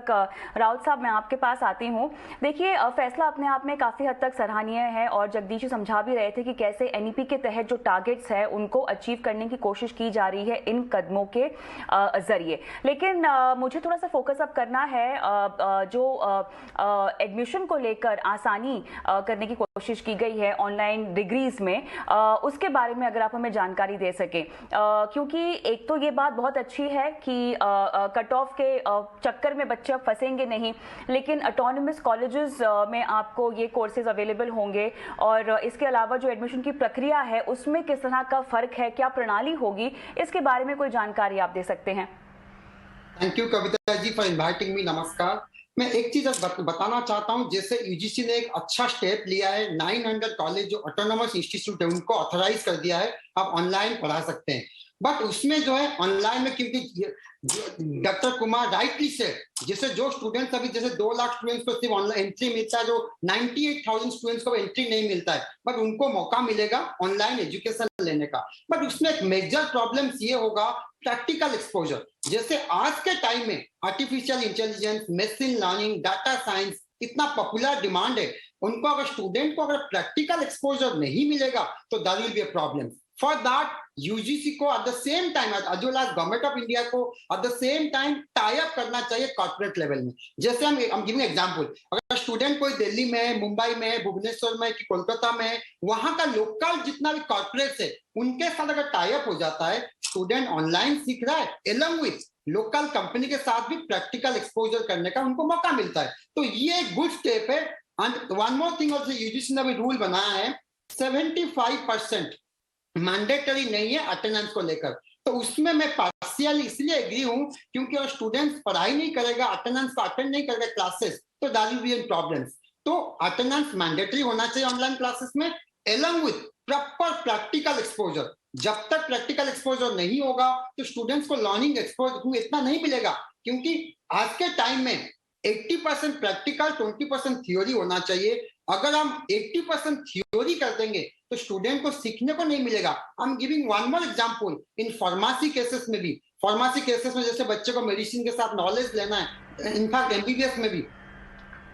तक राउत साहब मैं आपके पास आती हूँ। देखिए फैसला अपने आप में काफ़ी हद तक सराहनीय है और जगदीश जी समझा भी रहे थे कि कैसे एनईपी के तहत जो टारगेट्स है उनको अचीव करने की कोशिश की जा रही है इन कदमों के जरिए। लेकिन मुझे थोड़ा सा फोकस अब करना है जो एडमिशन को लेकर आसानी करने की कोशिश की गई है ऑनलाइन डिग्रीज में, उसके बारे में अगर आप हमें जानकारी दे सकें, क्योंकि एक तो ये बात बहुत अच्छी है कि कट ऑफ के चक्कर में बच्चे अब फंसेंगे नहीं, लेकिन ऑटोनमस कॉलेजेस में आपको ये कोर्सेज अवेलेबल होंगे और इसके अलावा जो एडमिशन की प्रक्रिया है उसमें किस तरह का फर्क है, क्या प्रणाली होगी, इसके बारे में कोई जानकारी आप दे सकते हैं? Thank you Kavita ji for inviting me. नमस्कार। मैं एक चीज बताना चाहता हूं, जैसे यूजीसी ने एक अच्छा स्टेप लिया है, 900 कॉलेज जो ऑटोनोमस इंस्टीट्यूट है उनको ऑथराइज कर दिया है, आप ऑनलाइन पढ़ा सकते हैं। बट उसमें जो है ऑनलाइन में, क्योंकि डॉक्टर कुमार राइटली से, जैसे जो स्टूडेंट्स अभी जैसे 2 लाख स्टूडेंट्स को सिर्फ ऑनलाइन एंट्री मिलता है, जो 98,000 स्टूडेंट्स को एंट्री नहीं मिलता है, बट उनको मौका मिलेगा ऑनलाइन एजुकेशन लेने का। बट उसमें एक मेजर प्रॉब्लम ये होगा, प्रैक्टिकल एक्सपोजर। जैसे आज के टाइम में artificial intelligence, machine learning, data science इतना पॉपुलर डिमांड है, उनको अगर स्टूडेंट को अगर प्रैक्टिकल एक्सपोजर नहीं मिलेगा तो there will be a problem. For that UGC को at the same time, as well as government of India को at the same time tie up करना चाहिए कॉर्पोरेट लेवल में। जैसे हम गिविंग एग्जांपल, अगर स्टूडेंट कोई दिल्ली में है, मुंबई में है, भुवनेश्वर में, कि कोलकाता में है, वहां का लोकल जितना भी कॉर्पोरेट है उनके साथ अगर टाई अप हो जाता है, स्टूडेंट ऑनलाइन सीख रहा है, एलॉन्ग विथ लोकल कंपनी के साथ भी प्रैक्टिकल एक्सपोजर करने का उनको मौका मिलता है। तो ये एक गुड स्टेप है। And one more thing also, UGC ने भी रूल बनाया है, 75% मैंडेटरी नहीं है अटेंडेंस को लेकर। तो उसमें मैं पार्शियल इसलिए एग्री हूं, क्योंकि अगर स्टूडेंट्स पढ़ाई नहीं करेगा, अटेंडेंस को अटेंड नहीं करेगा क्लासेस, तो there will be an problems. तो अटेंडेंस मैंडेटरी होना चाहिए ऑनलाइन क्लासेस में, along with proper practical exposure. जब तक प्रैक्टिकल एक्सपोजर नहीं होगा तो स्टूडेंट्स को लर्निंग एक्सपोजर इतना नहीं मिलेगा, क्योंकि आज के टाइम में 80% प्रैक्टिकल, 20% थ्योरी होना चाहिए। अगर हम 80% थ्योरी कर देंगे तो स्टूडेंट को सीखने को नहीं मिलेगा। I am giving one more example, in pharmacy cases में भी, फार्मेसी केसेस में जैसे बच्चे को मेडिसिन के साथ नॉलेज लेना है, इनफैक्ट एमबीबीएस में भी,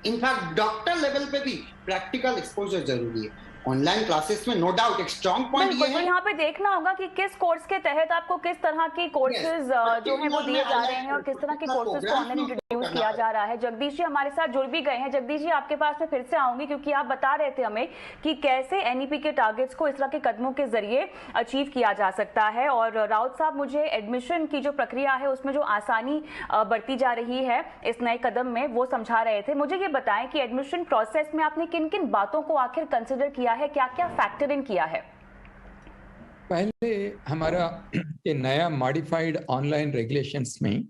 इनफैक्ट डॉक्टर लेवल पे भी प्रैक्टिकल एक्सपोजर जरूरी है। ऑनलाइन क्लासेस में नो डाउट एक स्ट्रॉन्ग पॉइंट ये है। तो यहाँ पे देखना होगा कि किस कोर्स के तहत आपको किस तरह के कोर्सेज जो है वो दिए जा रहे हैं और किस तरह के कोर्सेज को ऑनलाइन इंट्रोड्यूस किया जा रहा है। जगदीश जी हमारे साथ जुड़ भी गए हैं। जगदीश जी आपके पास में फिर से आऊंगी, क्योंकि आप बता रहे थे हमें कि कैसे एनईपी के टारगेट्स को इस तरह के कदमों के जरिए अचीव किया जा सकता है। और राउत साहब मुझे एडमिशन की जो प्रक्रिया है उसमें जो आसानी बढ़ती जा रही है इस नए कदम में, वो समझा रहे थे। मुझे ये बताएं कि एडमिशन प्रोसेस में आपने किन किन बातों को आखिर कंसिडर किया है, क्या क्या फैक्टर इन किया है? पहले हमारा ये नया मॉडिफाइड ऑनलाइन रेगुलेशंस में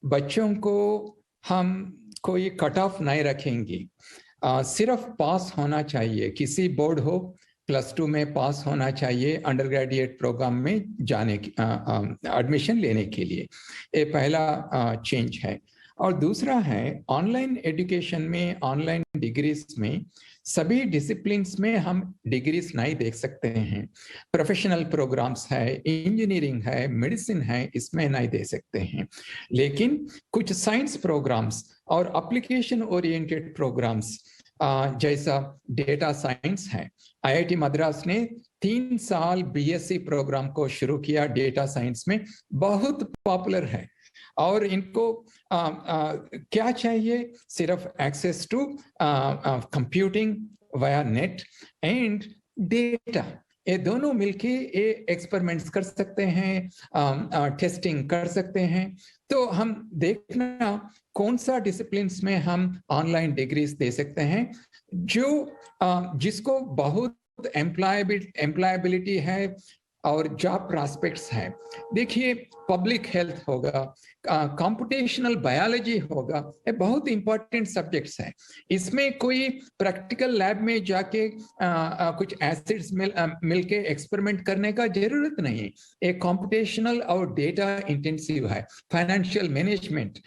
बच्चों को हम कोई कट ऑफ नहीं रखेंगे, सिर्फ पास होना चाहिए। किसी बोर्ड हो, +2 में पास होना चाहिए अंडर ग्रेजुएट प्रोग्राम में जाने की एडमिशन लेने के लिए। ये पहला चेंज है। और दूसरा है ऑनलाइन एजुकेशन में, ऑनलाइन डिग्रीज में सभी डिसिप्लिन्स में हम डिग्रीज नहीं देख सकते हैं। प्रोफेशनल प्रोग्राम्स है, इंजीनियरिंग है, मेडिसिन है, इसमें नहीं दे सकते हैं। लेकिन कुछ साइंस प्रोग्राम्स और एप्लीकेशन ओरिएंटेड प्रोग्राम्स जैसा डेटा साइंस है, आईआईटी मद्रास ने 3 साल बीएससी प्रोग्राम को शुरू किया डेटा साइंस में, बहुत पॉपुलर है। और इनको क्या चाहिए? सिर्फ access to computing via net and data, ये दोनों मिलके ये एक्सपेरिमेंट्स कर सकते हैं, टेस्टिंग कर सकते हैं। तो हम देखना कौन सा डिसिप्लिन्स में हम ऑनलाइन डिग्रीज दे सकते हैं जो जिसको बहुत एम्प्लॉयबिलिटी है और जॉब प्रॉस्पेक्ट्स है। देखिए पब्लिक हेल्थ होगा, कंप्यूटेशनल बायोलॉजी होगा, ये बहुत इंपॉर्टेंट सब्जेक्ट्स हैं। इसमें कोई प्रैक्टिकल लैब में जाके कुछ एसिड्स मिलके एक्सपेरिमेंट करने का जरूरत नहीं है। एक कंप्यूटेशनल और डेटा इंटेंसिव है। फाइनेंशियल मैनेजमेंट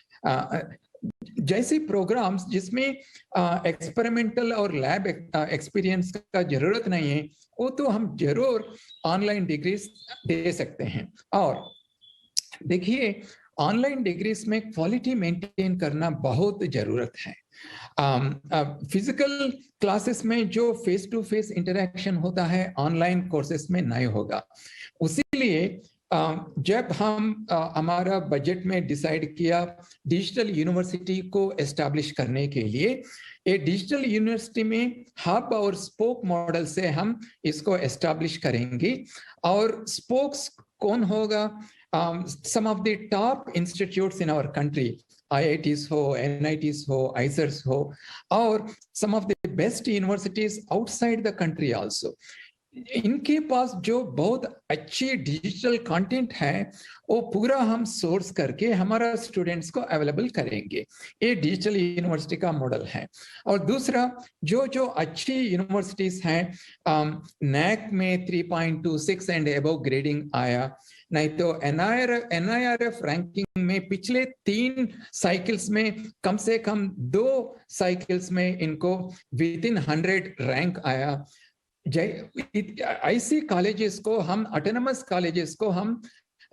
जैसे प्रोग्राम्स जिसमें एक्सपेरिमेंटल और लैब एक्सपीरियंस का जरूरत नहीं है, वो तो हम जरूर ऑनलाइन डिग्रीज दे सकते हैं। और देखिए ऑनलाइन डिग्रीज में क्वालिटी मेंटेन करना बहुत जरूरत है। फिजिकल क्लासेस में जो फेस टू फेस इंटरेक्शन होता है ऑनलाइन कोर्सेस में नहीं होगा। उसीलिए जब हम हमारा बजट में डिसाइड किया डिजिटल यूनिवर्सिटी को एस्टैब्लिश करने के लिए, ये डिजिटल यूनिवर्सिटी में हब और स्पोक मॉडल से हम इसको एस्टैब्लिश करेंगे। और स्पोक्स कौन होगा? some of the top institutes in our country, IITs हो, NITs हो, IISERs हो, और some of the best universities outside the country also. इनके पास जो बहुत अच्छी डिजिटल कंटेंट है वो पूरा हम सोर्स करके हमारा स्टूडेंट्स को अवेलेबल करेंगे। ये डिजिटल यूनिवर्सिटी का मॉडल है। और दूसरा, जो अच्छी यूनिवर्सिटीज हैं, NAAC में 3.26 एंड अबव ग्रेडिंग आया, नहीं तो NIRF रैंकिंग में पिछले 3 साइकिल्स में कम से कम 2 साइकिल्स में इनको विदिन 100 रैंक आया। ऐसी कॉलेजेस को हम, ऑटोनमस कॉलेजेस को हम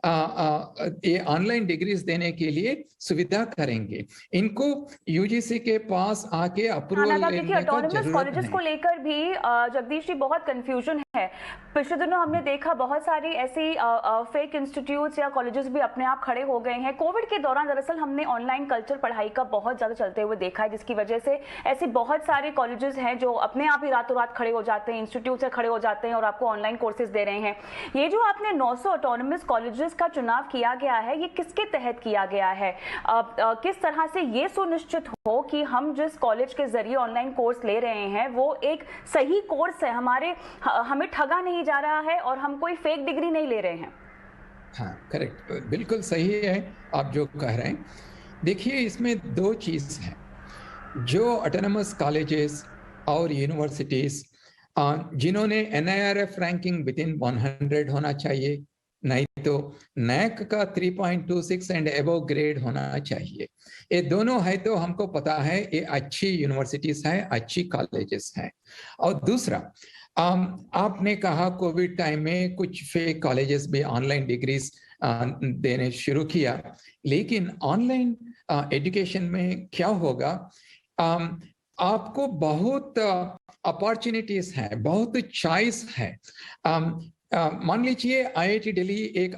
ये ऑनलाइन डिग्रीज देने के लिए सुविधा करेंगे। इनको यूजीसी के पास आके अप्रूवल लेने का जरूरत कॉलेजेस को लेकर भी जगदीश जी बहुत कंफ्यूजन है। पिछले दिनों हमने देखा बहुत सारी ऐसी फेक इंस्टीट्यूट्स या कॉलेजेस भी अपने आप खड़े हो गए हैं। कोविड के दौरान दरअसल हमने ऑनलाइन कल्चर पढ़ाई का बहुत ज्यादा चलते हुए देखा है, जिसकी वजह से ऐसे बहुत सारे कॉलेजेस हैं जो अपने आप ही रातों रात खड़े हो जाते हैं, इंस्टीट्यूट से खड़े हो जाते हैं और आपको ऑनलाइन कोर्सेज दे रहे हैं। ये जो आपने 900 ऑटोनमस कॉलेजेस का चुनाव किया गया है, ये किसके तहत किया गया है? किस तरह से ये सुनिश्चित हो कि हम जिस कॉलेज के जरिए ऑनलाइन कोर्स ले रहे हैं वो एक सही कोर्स है, हमें ठगा नहीं जा रहा है और हम कोई फेक डिग्री नहीं ले रहे हैं? हाँ, करेक्ट, बिल्कुल सही है आप जो कह रहे हैं। देखिए, इसमें 2 चीज हैं। जो ऑटोनमस कॉलेजेस और यूनिवर्सिटीज जिन्होंने NIRF रैंकिंग विदिन 100 होना चाहिए, नहीं तो NAAC का 3.26 एंड अबव ग्रेड होना चाहिए। ये दोनों है तो हमको पता है ये अच्छी यूनिवर्सिटीज हैं, अच्छी कॉलेजेस हैं। और दूसरा, आपने कहा कोविड टाइम में कुछ फेक कॉलेजेस भी ऑनलाइन डिग्रीज देने शुरू किया, लेकिन ऑनलाइन एजुकेशन में क्या होगा, आपको बहुत अपॉर्चुनिटीज हैं, बहुत चॉइस है। मान लीजिए IIT दिल्ली एक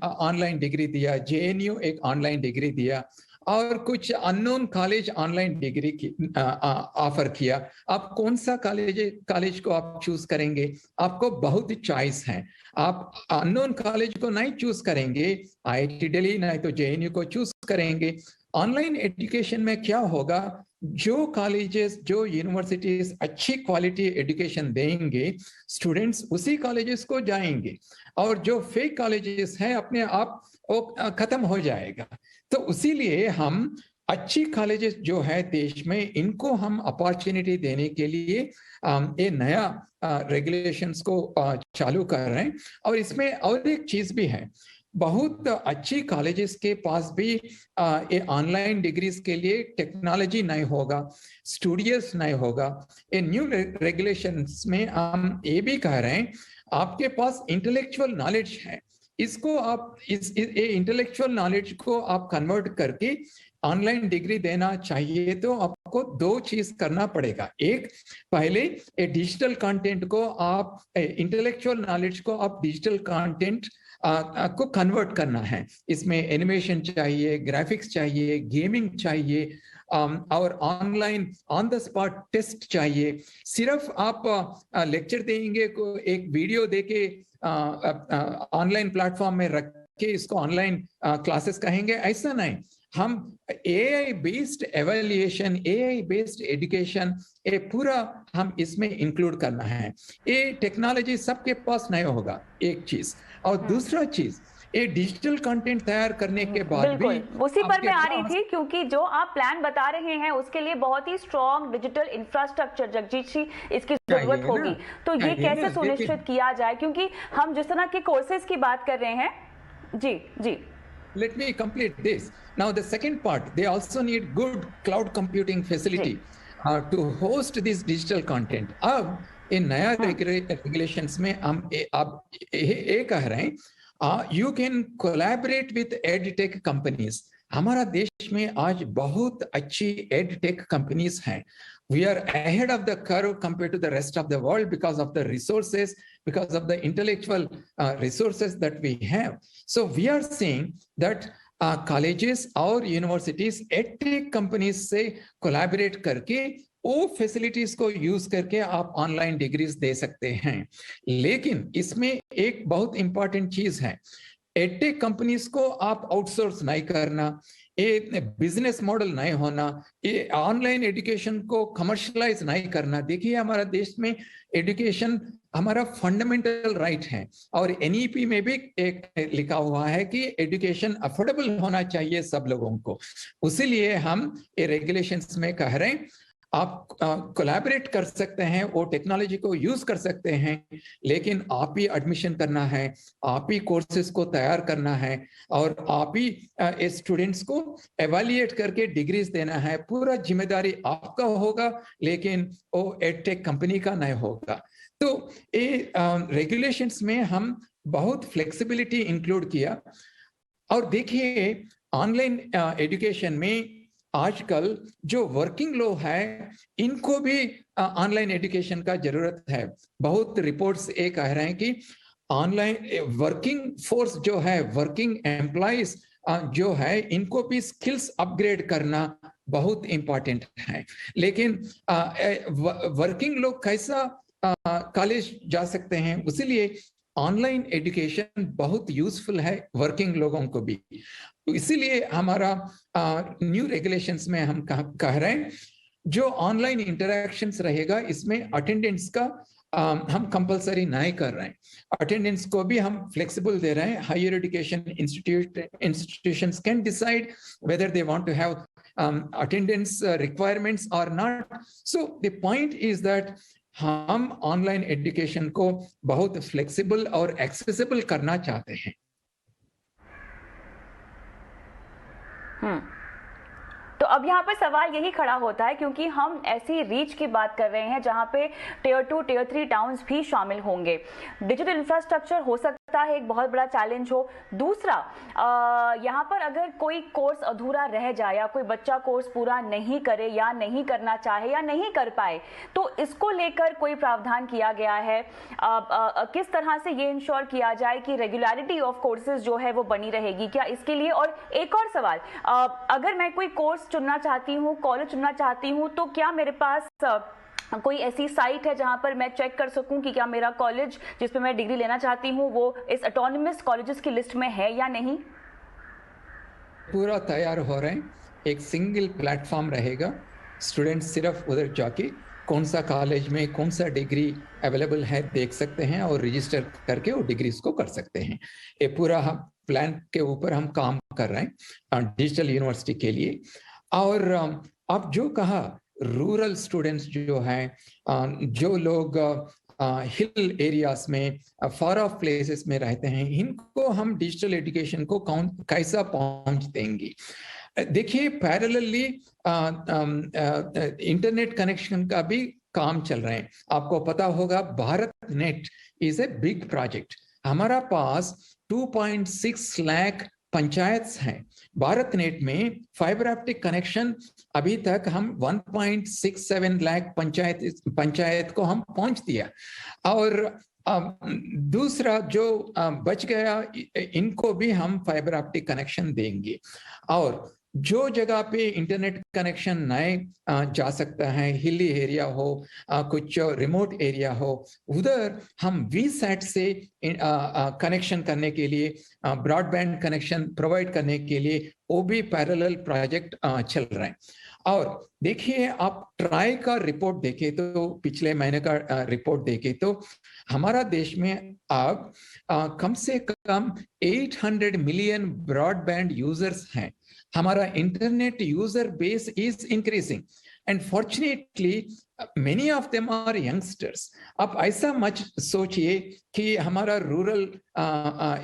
ऑनलाइन डिग्री दिया, JNU एक ऑनलाइन डिग्री दिया, और कुछ अननोन कॉलेज ऑनलाइन डिग्री की ऑफर किया। आप कौन सा कॉलेज को आप चूज करेंगे? आपको बहुत चॉइस है। आप अननोन कॉलेज को नहीं चूज करेंगे, IIT दिल्ली नहीं तो JNU को चूज करेंगे। ऑनलाइन एजुकेशन में क्या होगा, जो कॉलेजेस, जो यूनिवर्सिटीज अच्छी क्वालिटी एजुकेशन देंगे, स्टूडेंट्स उसी कॉलेजेस को जाएंगे, और जो फेक कॉलेजेस हैं अपने आप वो खत्म हो जाएगा। तो इसीलिए हम अच्छी कॉलेजेस जो है देश में, इनको हम अपॉर्चुनिटी देने के लिए ये नया रेगुलेशंस को चालू कर रहे हैं। और इसमें और एक चीज भी है, बहुत अच्छी कॉलेजेस के पास भी ये ऑनलाइन डिग्रीज के लिए टेक्नोलॉजी नहीं होगा, स्टूडियोस नहीं होगा। ये न्यू रेगुलेशंस में हम ये भी कह रहे हैं, आपके पास इंटेलेक्चुअल नॉलेज है, इसको आप ये इंटेलेक्चुअल नॉलेज को आप कन्वर्ट करके ऑनलाइन डिग्री देना चाहिए तो आपको 2 चीज करना पड़ेगा। एक, पहले ये डिजिटल कंटेंट को आप, इंटेलेक्चुअल नॉलेज को आप डिजिटल कंटेंट को कन्वर्ट करना है। इसमें एनिमेशन चाहिए, ग्राफिक्स चाहिए, गेमिंग चाहिए, और online on the spot test चाहिए। सिर्फ आप लेक्चर देंगे को एक वीडियो देके ऑनलाइन प्लेटफॉर्म में रख के इसको ऑनलाइन क्लासेस कहेंगे, ऐसा नहीं। हम AI based evaluation, AI based education, ये पूरा हम इसमें इंक्लूड करना है। ये टेक्नोलॉजी सबके पास नहीं होगा, एक चीज। और दूसरा चीज, ये डिजिटल कंटेंट तैयार करने के बाद भी, उसी पर मैं आ रही थी, क्योंकि जो आप प्लान बता रहे हैं उसके लिए बहुत ही स्ट्रॉन्ग डिजिटल इंफ्रास्ट्रक्चर जगजीत जी इसकी जरूरत होगी। तो ये कैसे सुनिश्चित किया जाए, क्योंकि हम जिस तरह के कोर्सेज की बात कर रहे हैं। जी Let me complete this. Now the second part, they also need good cloud computing facility to host this digital content. अब इन नया रेगुलेशंस में हम अब ये कह रहे हैं, You can collaborate with edtech companies. हमारा देश में आज बहुत अच्छी edtech companies हैं. We are ahead of the curve compared to the rest of the world because of the resources, because of the intellectual resources that we have. So we are seeing that colleges और universities edtech companies से collaborate करके वो facilities को use करके आप online degrees दे सकते हैं. लेकिन इसमें एक बहुत इंपॉर्टेंट चीज है, एडटेक कंपनीज को आप आउटसोर्स नहीं करना, ये बिजनेस मॉडल नहीं होना, ये ऑनलाइन एजुकेशन को कमर्शियलाइज नहीं करना. देखिए हमारा देश में एजुकेशन हमारा फंडामेंटल राइट है और एनईपी में भी एक लिखा हुआ है कि एजुकेशन अफोर्डेबल होना चाहिए सब लोगों को. उसीलिए हम ये रेगुलेशंस में कह रहे हैं आप कोलैबोरेट कर सकते हैं, वो टेक्नोलॉजी को यूज कर सकते हैं, लेकिन आप ही एडमिशन करना है, आप ही कोर्सेज को तैयार करना है और आप ही स्टूडेंट्स को एवेल्युएट करके डिग्रीज देना है. पूरा जिम्मेदारी आपका होगा, लेकिन वो एडटेक कंपनी का नहीं होगा. तो ये रेगुलेशंस में हम बहुत फ्लेक्सिबिलिटी इंक्लूड किया. और देखिए ऑनलाइन एजुकेशन में आजकल जो वर्किंग लोग हैं इनको भी ऑनलाइन एजुकेशन का जरूरत है. बहुत रिपोर्ट्स ये कह रहे हैं कि ऑनलाइन वर्किंग फोर्स जो है, वर्किंग एम्प्लॉइज जो है, इनको भी स्किल्स अपग्रेड करना बहुत इंपॉर्टेंट है. लेकिन वर्किंग लोग कैसा कॉलेज जा सकते हैं, इसीलिए ऑनलाइन एजुकेशन बहुत यूजफुल है वर्किंग लोगों को भी. इसीलिए हमारा न्यू रेगुलेशंस में हम कह रहे हैं जो ऑनलाइन इंटरैक्शंस रहेगा इसमें अटेंडेंस का हम कंपलसरी नहीं कर रहे हैं. अटेंडेंस को भी हम फ्लेक्सिबल दे रहे हैं. Higher education institutions can decide whether they want to have attendance requirements और not. So the point is that हम ऑनलाइन एजुकेशन को बहुत फ्लेक्सिबल और एक्सेसिबल करना चाहते हैं. तो अब यहाँ पर सवाल यही खड़ा होता है, क्योंकि हम ऐसी रीच की बात कर रहे हैं जहाँ पे टियर 2, टियर 3 टाउन्स भी शामिल होंगे. डिजिटल इंफ्रास्ट्रक्चर हो सकता है एक बहुत बड़ा चैलेंज हो. दूसरा, यहाँ पर अगर कोई कोर्स अधूरा रह जाए या कोई बच्चा कोर्स पूरा नहीं करे या नहीं करना चाहे या नहीं कर पाए, तो इसको लेकर कोई प्रावधान किया गया है? किस तरह से ये इंश्योर किया जाए कि रेगुलरिटी ऑफ कोर्सेज जो है वो बनी रहेगी क्या इसके लिए? और एक और सवाल, अगर मैं कोई कोर्स चुनना चाहती हूँ, कॉलेज चुनना चाहती हूँ, तो क्या मेरे पास कोई ऐसी साइट है जहां पर मैं चेक कर सकूं कि क्या मेरा कॉलेज जिस पे मैं डिग्री लेना चाहती हूं वो इस ऑटोनमस कॉलेजेस की लिस्ट में है या नहीं? पूरा तैयार हो रहे हैं. एक सिंगल प्लेटफॉर्म रहेगा. स्टूडेंट्स सिर्फ उधर जाके कौन सा कॉलेज में कौन सा डिग्री अवेलेबल है देख सकते हैं और रजिस्टर करके वो डिग्रीज को कर सकते हैं. ये पूरा प्लान के ऊपर हम काम कर रहे हैं डिजिटल यूनिवर्सिटी के लिए. और आप जो कहा, रूरल स्टूडेंट्स जो हैं, जो लोग हिल एरियाज में, फार ऑफ प्लेसेस में रहते हैं, इनको हम डिजिटल एजुकेशन को कैसा पहुंच देंगे? देखिए पैरेलली इंटरनेट कनेक्शन का भी काम चल रहे हैं. आपको पता होगा Bharat net is a big project. हमारा पास 2.6 लाख पंचायत हैं. भारत नेट में फाइबर ऑप्टिक कनेक्शन अभी तक हम 1.67 लाख पंचायत को हम पहुंच दिया. और दूसरा जो बच गया इनको भी हम फाइबर ऑप्टिक कनेक्शन देंगे. और जो जगह पे इंटरनेट कनेक्शन नए जा सकता है, हिली एरिया हो, कुछ रिमोट एरिया हो, उधर हम वीसैट से कनेक्शन करने के लिए, ब्रॉडबैंड कनेक्शन प्रोवाइड करने के लिए वो भी पैरेलल प्रोजेक्ट चल रहे हैं. और देखिए आप ट्राई का रिपोर्ट देखें तो, पिछले महीने का रिपोर्ट देखें तो हमारा देश में अब कम से कम 800 मिलियन ब्रॉडबैंड यूजर्स हैं. हमारा internet user base is increasing and fortunately many of them are youngsters. आप ऐसा मत सोचिए कि हमारा रूरल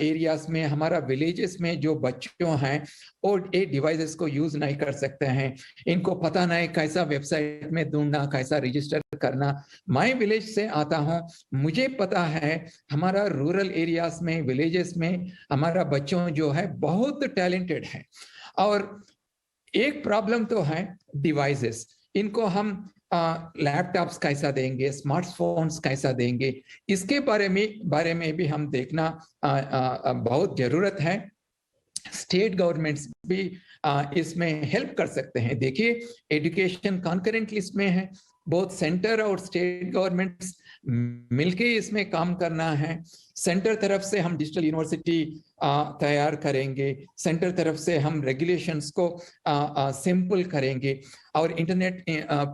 एरियाज में, हमारा विलेजेस में जो बच्चों हैं और ये डिवाइसेस को यूज नहीं कर सकते हैं, इनको पता नहीं कैसा वेबसाइट में ढूंढना, कैसा रजिस्टर करना। मैं विलेज से आता हूँ, मुझे पता है हमारा रूरल एरियाज में, विलेजेस में हमारा बच्चों जो है बहुत टैलेंटेड है। और एक प्रॉब्लम तो है डिवाइसेस, इनको हम लैपटॉप्स कैसा देंगे, स्मार्टफोन्स कैसा देंगे, इसके बारे में भी हम देखना बहुत जरूरत है। स्टेट गवर्नमेंट्स भी इसमें हेल्प कर सकते हैं। देखिए, एजुकेशन कॉन्करेंट लिस्ट में है, बहुत सेंटर और स्टेट गवर्नमेंट्स मिलके इसमें काम करना है। सेंटर तरफ से हम डिजिटल यूनिवर्सिटी तैयार करेंगे, सेंटर तरफ से हम रेगुलेशंस को सिंपल करेंगे और इंटरनेट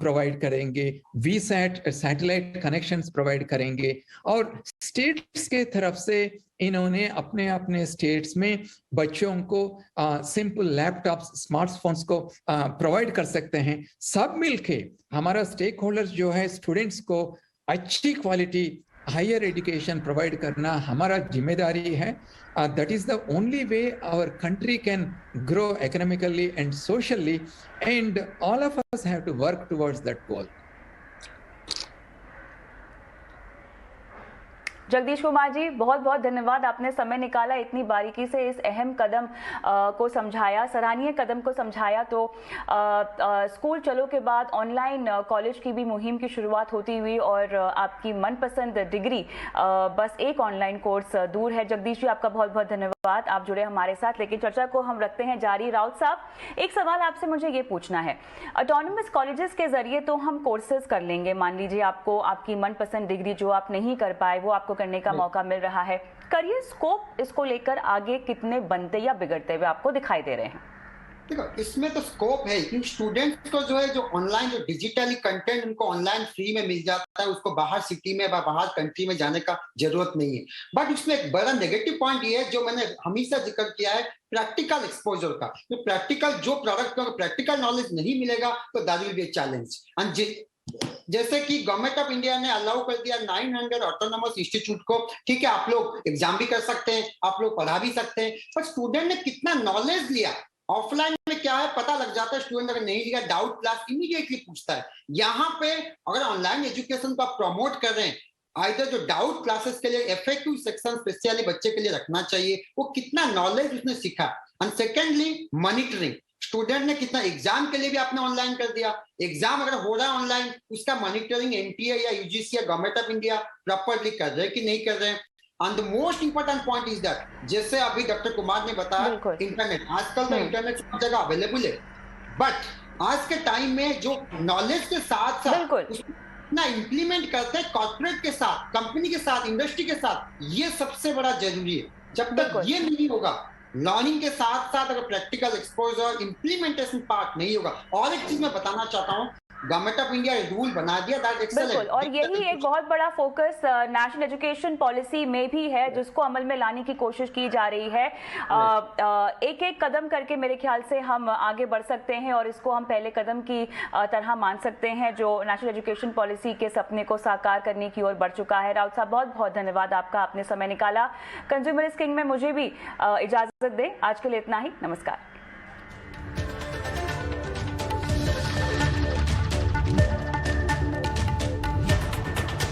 प्रोवाइड करेंगे, वीसैट सैटेलाइट कनेक्शंस प्रोवाइड करेंगे। और स्टेट्स के तरफ से इन्होंने अपने अपने स्टेट्स में बच्चों को सिंपल लैपटॉप्स, स्मार्टफोन्स को प्रोवाइड कर सकते हैं। सब मिलके हमारा स्टेक होल्डर्स जो है, स्टूडेंट्स को अच्छी क्वालिटी हायर एजुकेशन प्रोवाइड करना हमारा जिम्मेदारी है। That is the only way our country can grow economically and socially, and all of us have to work towards that goal. Jagdish Kumar ji, बहुत बहुत धन्यवाद, आपने समय निकाला, इतनी बारीकी से इस अहम कदम को समझाया, सराहनीय कदम को समझाया। तो स्कूल चलो के बाद ऑनलाइन कॉलेज की भी मुहिम की शुरुआत होती हुई और आपकी मनपसंद डिग्री बस एक ऑनलाइन कोर्स दूर है। जगदीश जी, आपका बहुत बहुत धन्यवाद, आप जुड़े हमारे साथ। लेकिन चर्चा को हम रखते हैं जारी। राउत साहब, एक सवाल आपसे मुझे ये पूछना है, ऑटोनमस कॉलेजेस के जरिए तो हम कोर्सेज कर लेंगे, मान लीजिए आपको आपकी मनपसंद डिग्री जो आप नहीं कर पाए वो आपको करने का मौका मिल रहा है, करियर स्कोप इसको लेकर आगे कितने बनते या बिगड़ते हुए आपको दिखाई दे रहे हैं? देखो, इसमें तो स्कोप है, क्योंकि स्टूडेंट्स को जो है, जो ऑनलाइन, जो डिजिटली कंटेंट उनको ऑनलाइन फ्री में मिल जाता है, उसको बाहर सिटी में, बाहर कंट्री में जाने का जरूरत नहीं है। बट उसमें एक बड़ा नेगेटिव पॉइंट ये है, जो मैंने हमेशा जिक्र किया है, प्रैक्टिकल एक्सपोजर का। तो प्रैक्टिकल जो प्रोडक्ट का प्रैक्टिकल नॉलेज नहीं मिलेगा तो that will be a challenge. जैसे कि गवर्नमेंट ऑफ इंडिया ने अलाउ कर दिया 900 ऑटोनोमस इंस्टीट्यूट को, ठीक है, आप लोग एग्जाम भी कर सकते हैं, आप लोग पढ़ा भी सकते हैं, पर स्टूडेंट ने कितना नॉलेज लिया, ऑफलाइन में क्या है पता लग जाता है। स्टूडेंट अगर नहीं लिया, डाउट क्लास इमीडिएटली पूछता है। यहाँ पे अगर ऑनलाइन एजुकेशन को आप प्रमोट कर रहे हैं, आइदर जो डाउट क्लासेस के लिए एफएक्यू सेक्शन स्पेशली बच्चे के लिए रखना चाहिए, वो कितना नॉलेज उसने सीखा। एंड सेकेंडली, मॉनिटरिंग, स्टूडेंट ने कितना, एग्जाम के लिए भी आपने ऑनलाइन कर दिया, एग्जाम अगर हो रहा है ऑनलाइन, उसका मॉनिटरिंग एनटीए या यूजीसी या गवर्नमेंट ऑफ इंडिया प्रॉपर्ली कर रहे हैं कि नहीं कर रहे हैं। And the most important point is that, जैसे अभी डॉक्टर कुमार ने बताया, इंटरनेट, आजकल तो इंटरनेट सब जगह अवेलेबल है, बट आज के टाइम में जो नॉलेज के साथ साथ ना इम्प्लीमेंट करते हैं कॉर्पोरेट के साथ, कंपनी के साथ, इंडस्ट्री के साथ, ये सबसे बड़ा जरूरी है। जब तक ये नहीं होगा, लर्निंग के साथ साथ अगर प्रैक्टिकल एक्सपोजर, इंप्लीमेंटेशन पार्ट नहीं होगा। और एक चीज मैं बताना चाहता हूँ, गवर्नमेंट ऑफ इंडिया रूल बना दिया, दैट एक्सेलेंट। बिल्कुल, और यही एक बहुत बड़ा फोकस नेशनल एजुकेशन पॉलिसी में भी है, जिसको अमल में लाने की कोशिश की जा रही है। एक एक कदम करके मेरे ख्याल से हम आगे बढ़ सकते हैं और इसको हम पहले कदम की तरह मान सकते हैं, जो नेशनल एजुकेशन पॉलिसी के सपने को साकार करने की ओर बढ़ चुका है। राउत साहब, बहुत बहुत धन्यवाद आपका, आपने समय निकाला। कंज्यूमर किंग में मुझे भी इजाजत दें, आज के लिए इतना ही, नमस्कार।